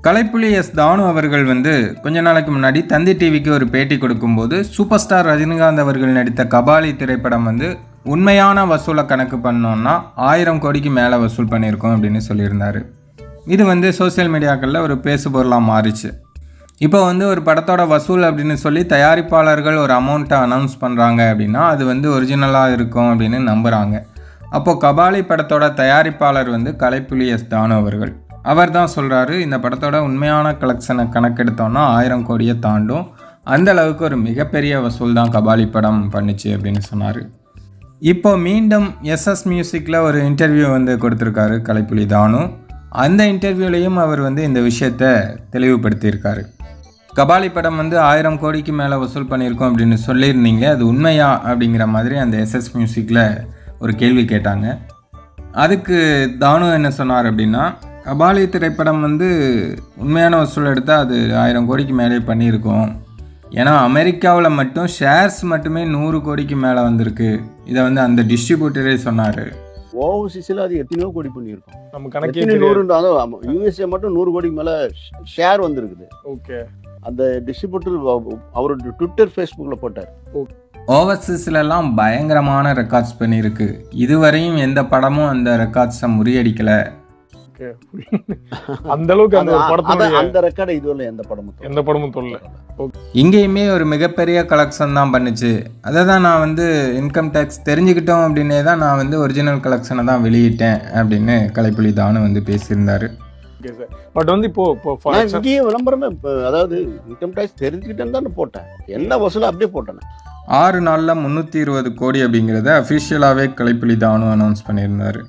Kalaipuli S தானு அவர்கள் வந்து கொஞ்ச நாளைக்கு முன்னாடி தந்தி டிவிக்கு ஒரு பேட்டி கொடுக்கும்போது சூப்பர் ஸ்டார் ரஜினிகாந்த் அவர்கள் நடித்த கபாலி திரைப்படம் வந்து உண்மையான வசூலை கணக்கு பண்ணோன்னா 1000 கோடிக்கு மேலே வசூல் பண்ணியிருக்கோம் அப்படின்னு சொல்லியிருந்தார். இது வந்து சோசியல் மீடியாக்களில் ஒரு பேசுபொருளாக மாறிச்சு. இப்போ வந்து ஒரு படத்தோட வசூல் அப்படின்னு சொல்லி தயாரிப்பாளர்கள் ஒரு அமௌண்ட்டை அனௌன்ஸ் பண்ணுறாங்க அப்படின்னா அது வந்து ஒரிஜினலாக இருக்கும் அப்படின்னு நம்புகிறாங்க. அப்போது கபாலி படத்தோட தயாரிப்பாளர் வந்து கலைப்புலி எஸ் தானு அவர்கள். அவர் தான் சொல்கிறாரு, இந்த படத்தோட உண்மையான கலெக்ஷனை கணக்கெடுத்தோன்னா 1000 கோடியை தாண்டும், அந்த அளவுக்கு ஒரு மிகப்பெரிய வசூல் தான் கபாலி படம் பண்ணிச்சு அப்படின்னு சொன்னார். இப்போ மீண்டும் எஸ்எஸ் மியூசிக்கில் ஒரு இன்டர்வியூ வந்து கொடுத்துருக்காரு கலைப்புலி தானு. அந்த இன்டர்வியூலையும் அவர் வந்து இந்த விஷயத்தை தெளிவுபடுத்தியிருக்காரு. கபாலி படம் வந்து 1000 கோடிக்கு மேலே வசூல் பண்ணியிருக்கோம் அப்படின்னு சொல்லியிருந்தீங்க, அது உண்மையா அப்படிங்கிற மாதிரி அந்த எஸ்எஸ் மியூசிக்கில் ஒரு கேள்வி கேட்டாங்க. அதுக்கு தானு என்ன சொன்னார் அப்படின்னா, கபாலி திரைப்படம் வந்து உண்மையான வசூல் எடுத்தால் அது 1000 கோடிக்கு மேலே பண்ணியிருக்கோம். ஏன்னா அமெரிக்காவில் மட்டும் ஷேர்ஸ் மட்டுமே 100 கோடிக்கு மேலே வந்திருக்கு. இதை வந்து அந்த டிஸ்ட்ரிபியூட்டரே சொன்னார். ஓவர்சீஸில் அது எத்தனையோ கோடி பண்ணியிருக்கோம். நம்ம கணக்கே 100 யூஎஸ்ஏ மட்டும் 100 கோடிக்கு மேலே ஷேர் வந்திருக்குது. ஓகே, அந்த டிஸ்ட்ரிபியூட்டர் அவரோட ட்விட்டர் ஃபேஸ்புக்கில் போட்டார். ஓவர்சீஸ்லாம் பயங்கரமான ரெக்கார்ட்ஸ் பண்ணியிருக்கு. இதுவரையும் எந்த படமும் அந்த ரெக்கார்ட்ஸை முறியடிக்கலை. அந்த அளவுக்கு அந்த ரெக்கார்டை இதுவரை எந்த படமும் தொல்ல. இங்கேயுமே ஒரு மிகப்பெரிய கலெக்ஷன் தான் பண்ணுச்சு. அதை தான் நான் வந்து இன்கம் டேக்ஸ் தெரிஞ்சுக்கிட்டோம் அப்படின்னே தான் நான் வந்து ஒரிஜினல் கலெக்ஷனை தான் வெளியிட்டேன் அப்படின்னு கலைப்புலி தானு வந்து பேசியிருந்தாரு. பட் வந்து இப்போ இங்கேயே விளம்பரமே, அதாவது இன்கம் டேக்ஸ் தெரிஞ்சுக்கிட்டேன்னு தான் போட்டேன், என்ன வசூல் அப்படியே போட்டேன். 6 நாளில் 320 கோடி அப்படிங்கிறத அஃபிஷியலாகவே கலைப்புலி தானு அனௌன்ஸ் பண்ணியிருந்தாரு.